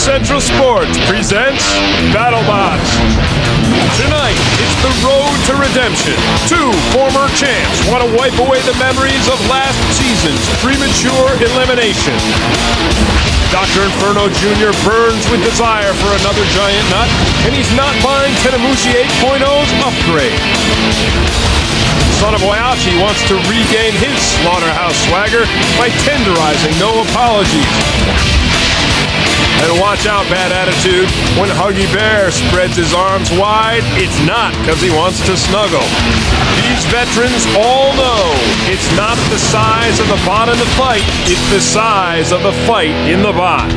Central Sports presents BattleBots. Tonight, it's the road to redemption. Two former champs want to wipe away the memories of last season's premature elimination. Dr. Inferno Jr. burns with desire for another giant nut, and he's not buying Tenemushi 8.0's upgrade. Son of Oyashi wants to regain his slaughterhouse swagger by tenderizing no apologies. And watch out, Bad Attitude. When Huggy Bear spreads his arms wide, it's not because he wants to snuggle. These veterans all know it's not the size of the bot in the fight, it's the size of the fight in the bot.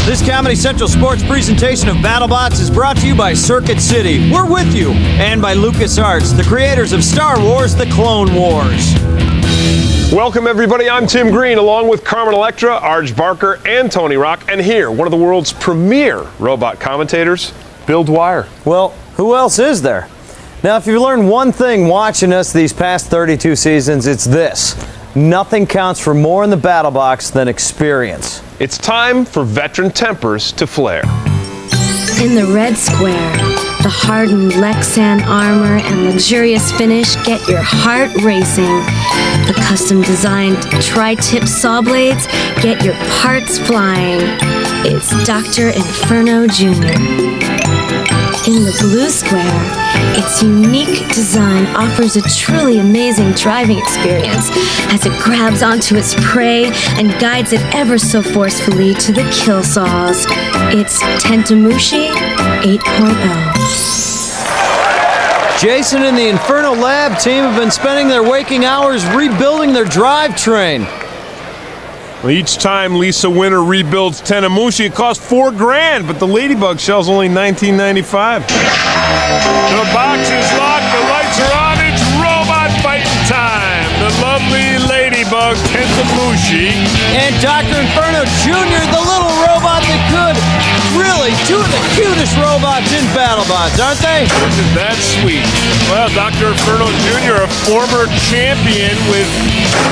This Comedy Central Sports presentation of BattleBots is brought to you by Circuit City. We're with you. And by LucasArts, the creators of Star Wars: The Clone Wars. Welcome, everybody. I'm Tim Green, along with Carmen Electra, Arj Barker, and Tony Rock. And here, one of the world's premier robot commentators, Bill Dwyer. Well, who else is there? Now, if you've learned one thing watching us these past 32 seasons, it's this. Nothing counts for more in the battle box than experience. It's time for veteran tempers to flare. In the red square, the hardened Lexan armor and luxurious finish get your heart racing. The custom-designed tri-tip saw blades get your parts flying. It's Dr. Inferno Jr. In the blue square, its unique design offers a truly amazing driving experience as it grabs onto its prey and guides it ever so forcefully to the kill saws. It's Tenemushi 8.0. Jason and the Inferno Lab team have been spending their waking hours rebuilding their drivetrain. Well, each time Lisa Winter rebuilds Tenemushi, it costs $4,000, but the Ladybug shell's only $19.95. The box is locked, the lights are on, it's robot fighting time. The lovely Ladybug Tenemushi. And Dr. Inferno Jr., the little robot that could. Really, two of the cutest robots in BattleBots, aren't they? Isn't that sweet? Well, Dr. Inferno Jr., a former champion with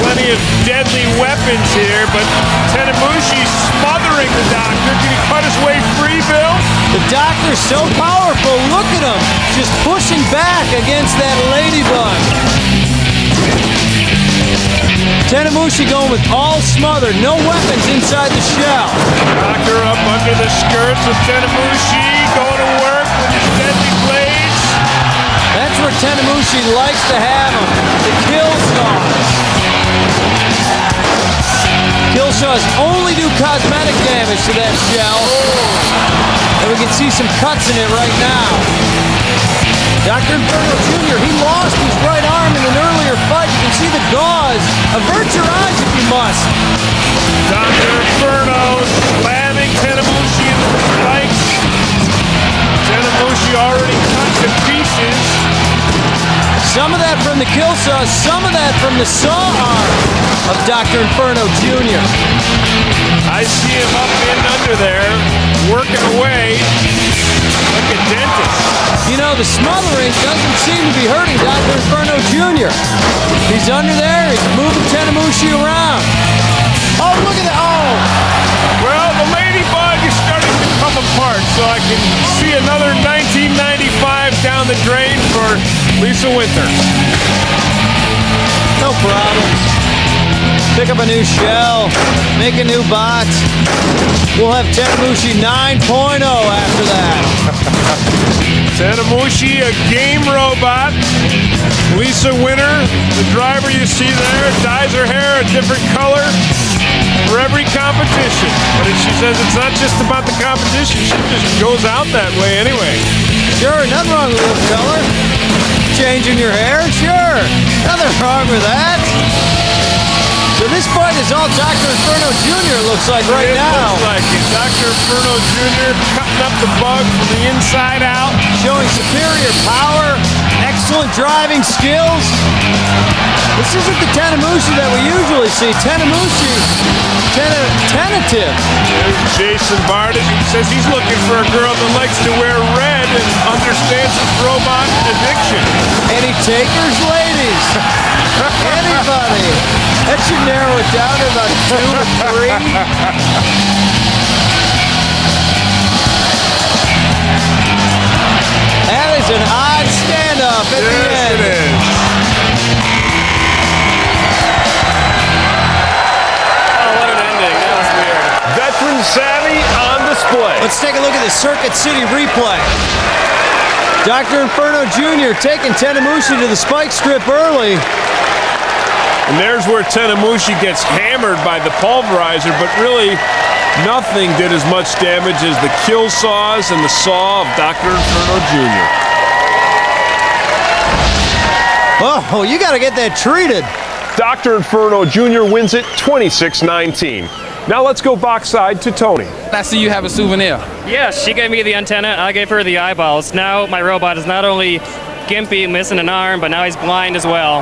plenty of deadly weapons here, but Tenemushi's smothering the Doctor. Can he cut his way free, Bill? The Doctor's so powerful. Look at him, just pushing back against that Ladybug. Tenemushi going with all smothered, no weapons inside the shell. Doctor up under the skirts of Tenemushi, going to work with his deadly blades. That's where Tenemushi likes to have them, the kill saws. Kill saws only do cosmetic damage to that shell. And we can see some cuts in it right now. Dr. Inferno Jr., he lost his right arm in an earlier fight. You can see the gauze. Avert your eyes if you must. Dr. Inferno slamming Tenemushi into the spikes. Tenemushi already cut to pieces. Some of that from the kill saw, some of that from the saw arm of Dr. Inferno Jr. I see him up and under there, working away like a dentist. You know, the smothering doesn't seem to be hurting Dr. Inferno Jr. He's under there, he's moving Tenemushi around. Oh, look at that, oh! Well, the Ladybug is starting to come apart, so I can see another 1995 down the drain for Lisa Winter. No problems. Pick up a new shell, make a new bot. We'll have Tenemushi 9.0 after that. Tenemushi, a game robot. Lisa Winter, the driver you see there, dyes her hair a different color for every competition. But she says it's not just about the competition, she just goes out that way anyway. Sure, nothing wrong with the color. Changing your hair, sure. Nothing wrong with that. So this fight is all Dr. Inferno Jr. looks like right now. Looks like it. Dr. Inferno Jr. cutting up the bug from the inside out. Showing superior power, excellent driving skills. This isn't the Tenemushi that we usually see. Tenemushi, tentative. There's Jason Bartis, who says he's looking for a girl that likes to wear red and understands his robot addiction. Any takers, ladies? Anybody? That should narrow it down to about 2 or 3. Let's take a look at the Circuit City replay. Dr. Inferno Jr. taking Tenemushi to the spike strip early. And there's where Tenemushi gets hammered by the pulverizer, but really nothing did as much damage as the kill saws and the saw of Dr. Inferno Jr. Oh, you got to get that treated. Dr. Inferno Jr. wins it 26-19. Now let's go box side to Tony. I see you have a souvenir. Yes, she gave me the antenna, and I gave her the eyeballs. Now my robot is not only gimpy, missing an arm, but now he's blind as well.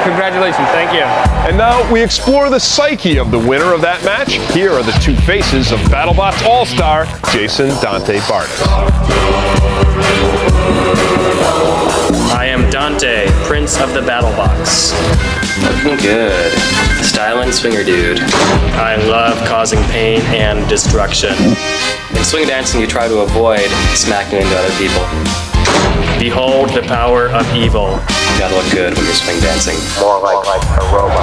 Congratulations. Thank you. And now we explore the psyche of the winner of that match. Here are the two faces of BattleBots All-Star, Jason Dante Bartis. I am Dante, Prince of the BattleBots. Looking good. Styling swinger dude. I love causing pain and destruction. In swing dancing, you try to avoid smacking into other people. Behold the power of evil. You gotta look good when you're swing dancing. More like a robot.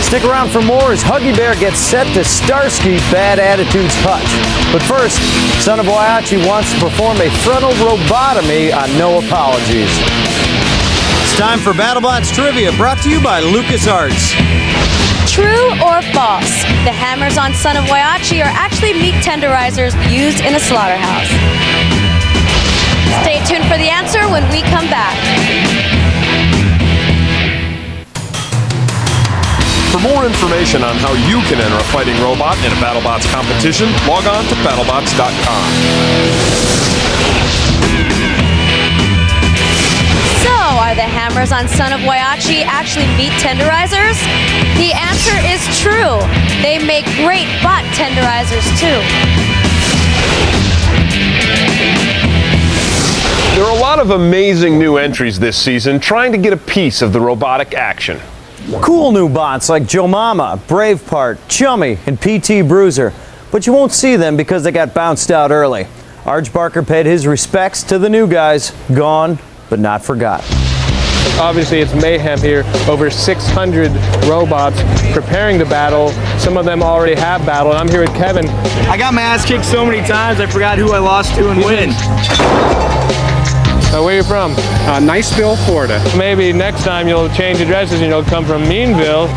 Stick around for more as Huggy Bear gets set to Starsky Bad Attitude's Hutch. But first, Son of Waiachi wants to perform a frontal robotomy on No Apologies. It's time for BattleBots Trivia, brought to you by LucasArts. True or false? The hammers on Son of Waiachi are actually meat tenderizers used in a slaughterhouse. Stay tuned for the answer when we come back. For more information on how you can enter a fighting robot in a BattleBots competition, log on to battlebots.com. So, are the hammers on Son of Waiachi actually meat tenderizers? The answer is true. They make great bot tenderizers too. There are a lot of amazing new entries this season trying to get a piece of the robotic action. Cool new bots like Joe Mama, Braveheart, Chummy, and PT Bruiser. But you won't see them because they got bounced out early. Arj Barker paid his respects to the new guys. Gone, but not forgotten. Obviously, it's mayhem here. Over 600 robots preparing to battle. Some of them already have battled. I'm here with Kevin. I got my ass kicked so many times, I forgot who I lost to and when. Where are you from? Niceville, Florida. Maybe next time you'll change addresses and you'll come from Meanville.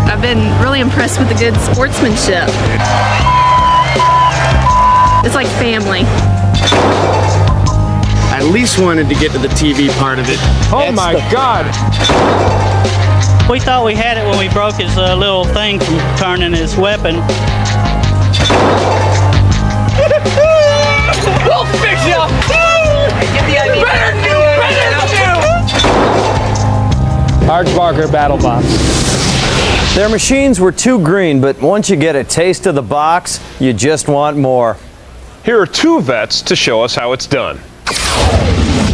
I've been really impressed with the good sportsmanship. It's like family. I at least wanted to get to the TV part of it. Oh my God! We thought we had it when we broke his little thing from turning his weapon. We'll fix you! Get the idea. Better do! Arj Barker, BattleBots. Their machines were too green, but once you get a taste of the box, you just want more. Here are two vets to show us how it's done.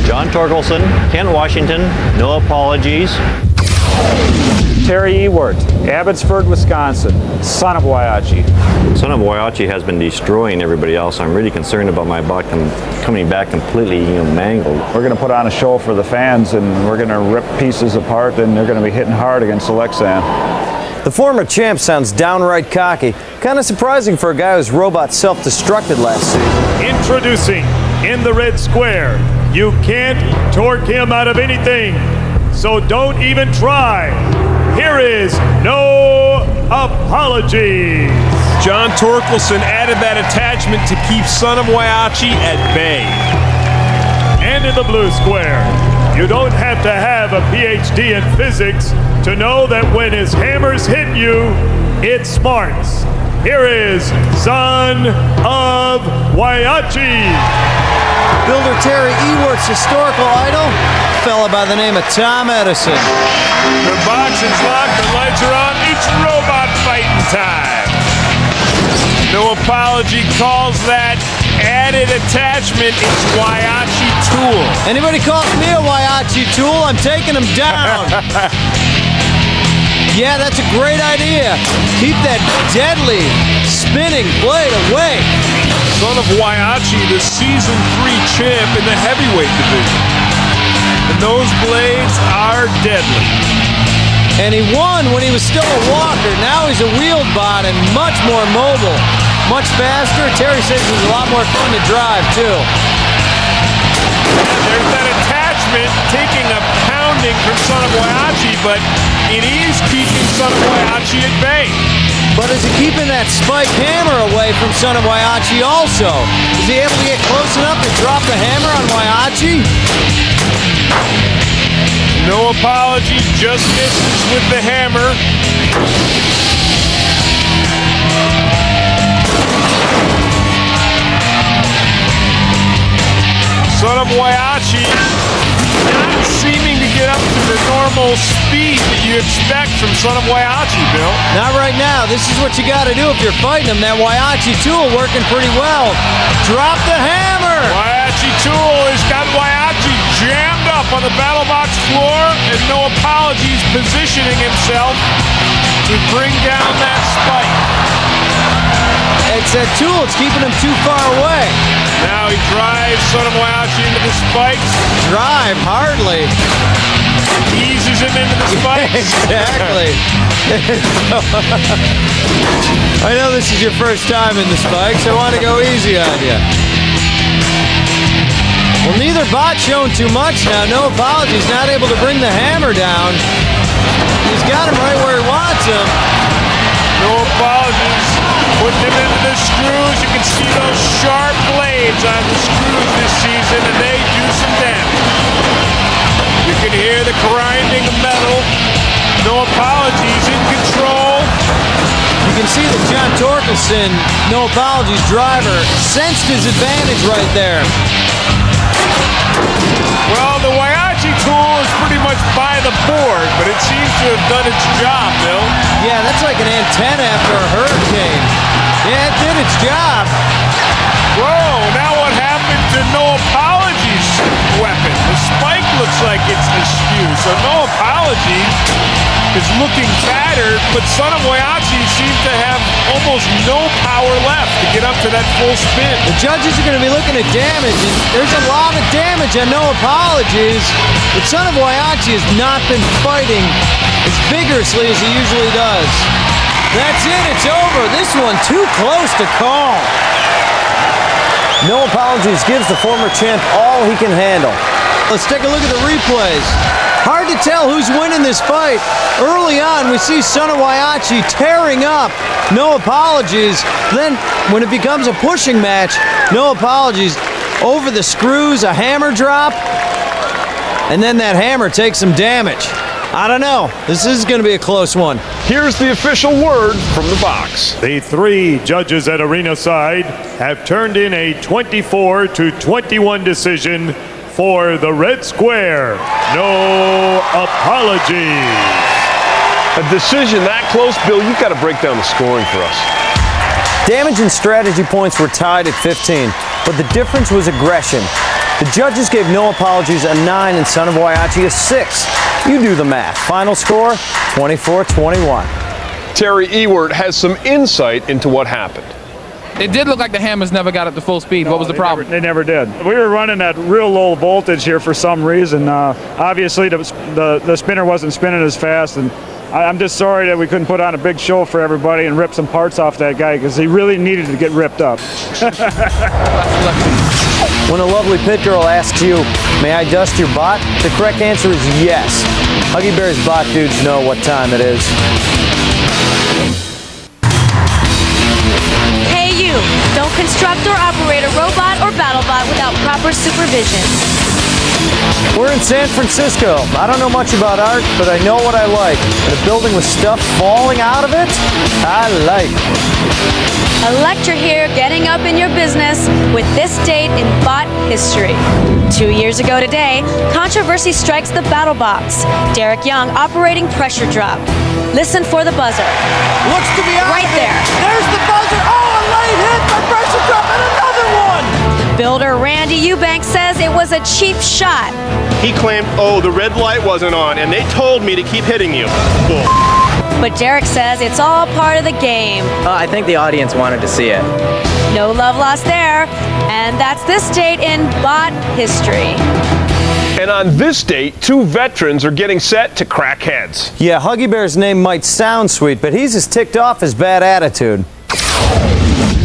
John Torkelson, Kent Washington, No Apologies. Terry Ewart, Abbotsford, Wisconsin, Son of Waiachi. Son of Waiachi has been destroying everybody else. I'm really concerned about my bot coming back completely mangled. We're going to put on a show for the fans, and we're going to rip pieces apart, and they're going to be hitting hard against Alexan. The former champ sounds downright cocky. Kind of surprising for a guy whose robot self-destructed last season. Introducing, in the red square, you can't torque him out of anything, so don't even try. Here is No Apologies. John Torkelson added that attachment to keep Son of Waiachi at bay. And in the blue square, you don't have to have a PhD in physics to know that when his hammers hit you, it smarts. Here is Son of Waiachi. Builder Terry Ewart's historical idol, a fella by the name of Tom Edison. The box is locked, the lights are on, it's robot fighting time. No Apology calls that added attachment its Waiachi tool. Anybody calls me a Waiachi tool, I'm taking him down. Yeah, that's a great idea. Keep that deadly spinning blade away. Son of Waiachi, the Season 3 champ in the heavyweight division. And those blades are deadly. And he won when he was still a walker. Now he's a wheeled bot and much more mobile. much faster. Terry says it was a lot more fun to drive, too. There's that attachment taking a pounding from Son of Waiachi, but it is keeping Son of Waiachi at bay. But is he keeping that spike hammer away from Son of Waiachi also? Is he able to get close enough to drop the hammer on Waiachi? No apology, just misses with the hammer. Son of Waiachi not seeming to get up to the normal speed that you expect from Son of Waiachi, Bill. Not right now. This is what you got to do if you're fighting him. That Waiachi tool working pretty well. Drop the hammer! Waiachi tool has got Waiachi jammed up on the BattleBots floor, and no apologies, positioning himself to bring down that spike. It's that tool. It's keeping him too far away. Now he drives Son of Waiachi into the spikes. Drive, hardly. Eases him into the spikes. Exactly. I know this is your first time in the spikes. I want to go easy on you. Well, neither bot showing too much now. No apologies. Not able to bring the hammer down. He's got him right where he wants him. No apologies. Putting him into the screws. You can see those sharp blades on the screws this season, and they do some damage. You can hear the grinding of metal. No apologies, in control. You can see that John Torkelson, no apologies driver, sensed his advantage right there. Well, the Waiachi tool is pretty much by the board, but it seems to have done its job, Bill. Yeah, that's like an antenna after a hurricane. Yeah, it did its job. Whoa, now what happened to no apologies weapon? The spike looks like it's askew, so no apologies is looking battered, but Son of Waiachi seems to have almost no power left to get up to that full spin. The judges are going to be looking at damage, and there's a lot of damage and no apologies. But Son of Waiachi has not been fighting as vigorously as he usually does. That's it, it's over. This one too close to call. No apologies gives the former champ all he can handle. Let's take a look at the replays. Hard to tell who's winning this fight. Early on, we see Son of Waiachi tearing up. No apologies. Then, when it becomes a pushing match, no apologies. Over the screws, a hammer drop, and then that hammer takes some damage. I don't know. This is going to be a close one. Here's the official word from the box. The three judges at arena side have turned in a 24-21 decision for the red square. No apologies. A decision that close, Bill, you've got to break down the scoring for us. Damage and strategy points were tied at 15, but the difference was aggression. The judges gave no apologies a 9 and Son of Waiachi a 6. You do the math. Final score, 24-21. Terry Ewert has some insight into what happened. It did look like the hammers never got up to full speed. What was the problem? They never did. We were running at real low voltage here for some reason. Obviously, the spinner wasn't spinning as fast, and I'm just sorry that we couldn't put on a big show for everybody and rip some parts off that guy, because he really needed to get ripped up. When a lovely pit girl asks you, may I dust your bot? The correct answer is yes. Huggy Bear's bot dudes know what time it is. Hey you! Don't construct or operate a robot or BattleBot without proper supervision. We're in San Francisco. I don't know much about art, but I know what I like. And a building with stuff falling out of it, I like. A lecture here getting up in your business with this date in bot history. 2 years ago today, controversy strikes the BattleBots. Derek Young operating pressure drop. Listen for the buzzer. Looks to be out right there. There's the buzzer. Oh, a late hit by pressure drop and another one. Builder Randy Eubanks says it was a cheap shot. He claimed, oh, the red light wasn't on, and they told me to keep hitting you. Bull. But Derek says it's all part of the game. I think the audience wanted to see it. No love lost there. And that's this date in bot history. And on this date, two veterans are getting set to crack heads. Yeah, Huggy Bear's name might sound sweet, but he's as ticked off as bad attitude.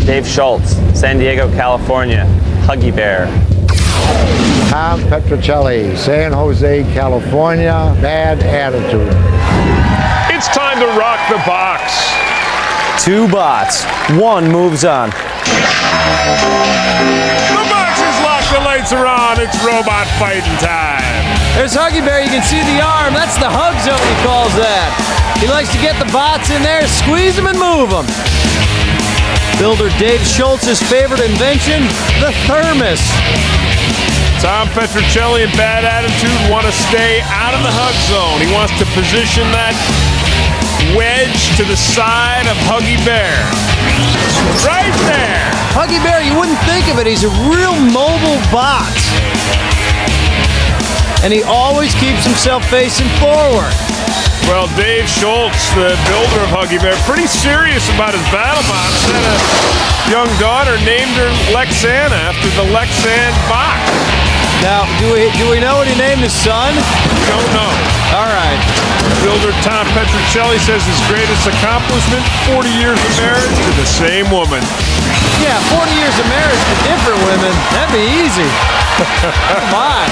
Dave Schultz, San Diego, California, Huggy Bear. Tom Petrocelli, San Jose, California, Bad Attitude. It's time to rock the box. 2 bots. 1 moves on. The box is locked, the lights are on, it's robot fighting time. There's Huggy Bear, you can see the arm. That's the hug zone, he calls that. He likes to get the bots in there, squeeze them and move them. Builder Dave Schultz's favorite invention, the thermos. Tom Petrocelli and Bad Attitude want to stay out of the hug zone. He wants to position that wedge to the side of Huggy Bear. Right there. Huggy Bear, you wouldn't think of it. He's a real mobile bot. And he always keeps himself facing forward. Well, Dave Schultz, the builder of Huggy Bear, pretty serious about his BattleBots. Had a young daughter named her Lexana after the Lexan bot. Now, do we know what he named his son? Don't know. All right. Builder Tom Petrocelli says his greatest accomplishment, 40 years of marriage to the same woman. Yeah, 40 years of marriage to different women. That'd be easy. Come on.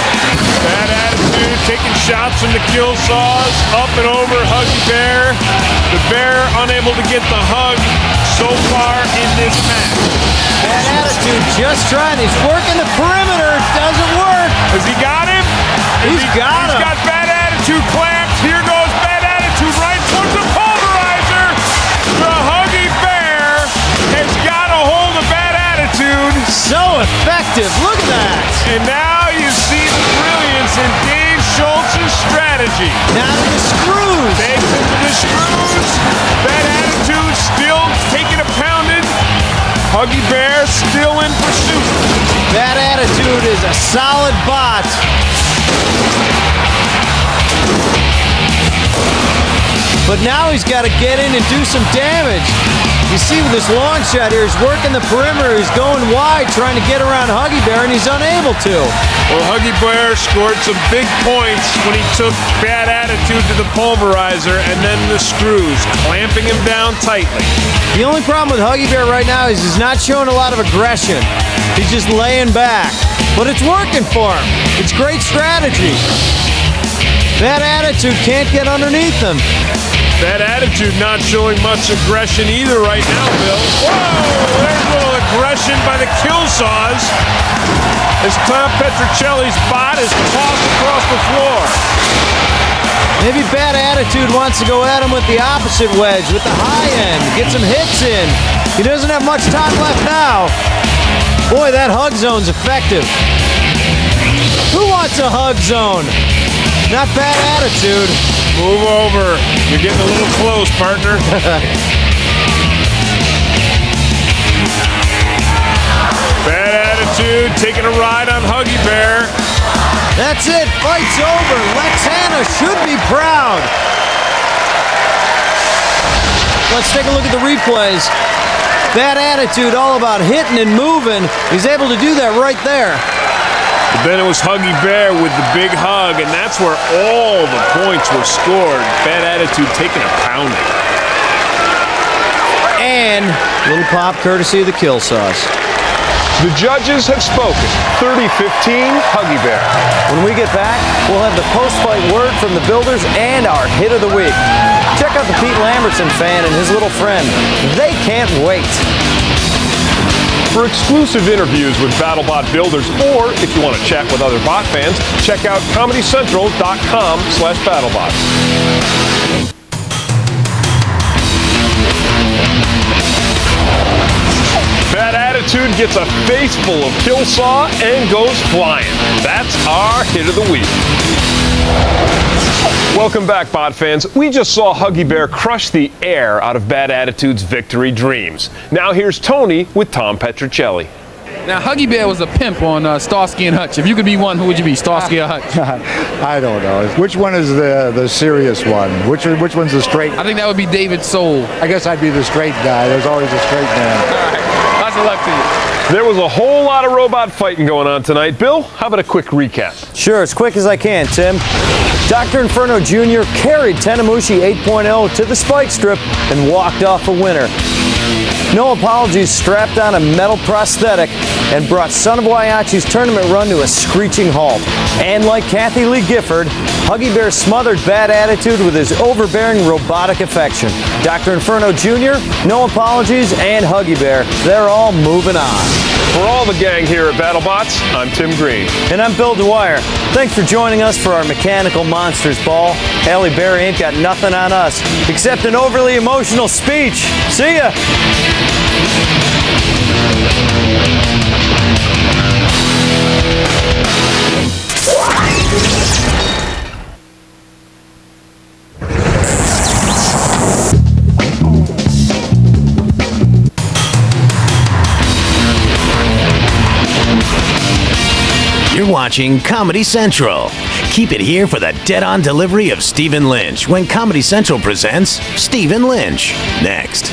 Bad Attitude taking shots from the kill saws, up and over Huggy Bear. The bear unable to get the hug so far in this match. Bad Attitude just trying. He's working the perimeter. Doesn't work. Has he got him? He's got him. He's got Bad Attitude clamped. Here goes Bad Attitude right towards the pulverizer. The Huggy Bear has got a hold of Bad Attitude. So effective. Look at that. And now you see the brilliance in Dave Schultz's strategy. Now to the screws. Takes him to the screws. Bad Attitude still taking a pounding. Huggy Bear still in pursuit. Bad Attitude is a solid bot. But now he's got to get in and do some damage. You see with this long shot here, he's working the perimeter. He's going wide, trying to get around Huggy Bear, and he's unable to. Well, Huggy Bear scored some big points when he took Bad Attitude to the pulverizer and then the screws, clamping him down tightly. The only problem with Huggy Bear right now is he's not showing a lot of aggression. He's just laying back. But it's working for him. It's great strategy. Bad Attitude can't get underneath him. Bad Attitude not showing much aggression either right now, Bill. Whoa! There's a little aggression by the kill saws as Tom Petrocelli's bot is tossed across the floor. Maybe Bad Attitude wants to go at him with the opposite wedge, with the high end, get some hits in. He doesn't have much time left now. Boy, that hug zone's effective. Who wants a hug zone? Not Bad Attitude. Move over. You're getting a little close, partner. Bad Attitude taking a ride on Huggy Bear. That's it. Fight's over. Lexana should be proud. Let's take a look at the replays. Bad Attitude, all about hitting and moving. He's able to do that right there. But then it was Huggy Bear with the big hug, and that's where all the points were scored. Bad Attitude taking a pounding. And a little pop courtesy of the kill sauce. The judges have spoken. 30-15, Huggy Bear. When we get back, we'll have the post-fight word from the builders and our hit of the week. Check out the Pete Lambertson fan and his little friend. They can't wait. For exclusive interviews with BattleBot builders, or if you want to chat with other bot fans, check out ComedyCentral.com/BattleBots. Bad Attitude gets a face full of kill saw and goes flying. That's our hit of the week. Welcome back, bot fans. We just saw Huggy Bear crush the air out of Bad Attitude's victory dreams. Now here's Tony with Tom Petrocelli. Now, Huggy Bear was a pimp on Starsky and Hutch. If you could be one, who would you be, Starsky or Hutch? I don't know. Which one is the serious one? Which one's the straight? I think that would be David Soul. I guess I'd be the straight guy. There's always a straight man. All right. Lots of luck to you. There was a whole lot of robot fighting going on tonight. Bill, how about a quick recap? Sure, as quick as I can, Tim. Dr. Inferno Jr. carried Tanemushi 8.0 to the spike strip and walked off a winner. No Apologies strapped on a metal prosthetic and brought Son of Waiachi's tournament run to a screeching halt. And like Kathy Lee Gifford, Huggy Bear smothered bad attitude with his overbearing robotic affection. Dr. Inferno Jr., No Apologies, and Huggy Bear, they're all moving on. For all the gang here at BattleBots, I'm Tim Green. And I'm Bill Dwyer. Thanks for joining us for our Mechanical Monsters Ball. Halle Berry ain't got nothing on us except an overly emotional speech. See ya! You're watching Comedy Central. Keep it here for the dead-on delivery of Stephen Lynch when Comedy Central presents Stephen Lynch. Next.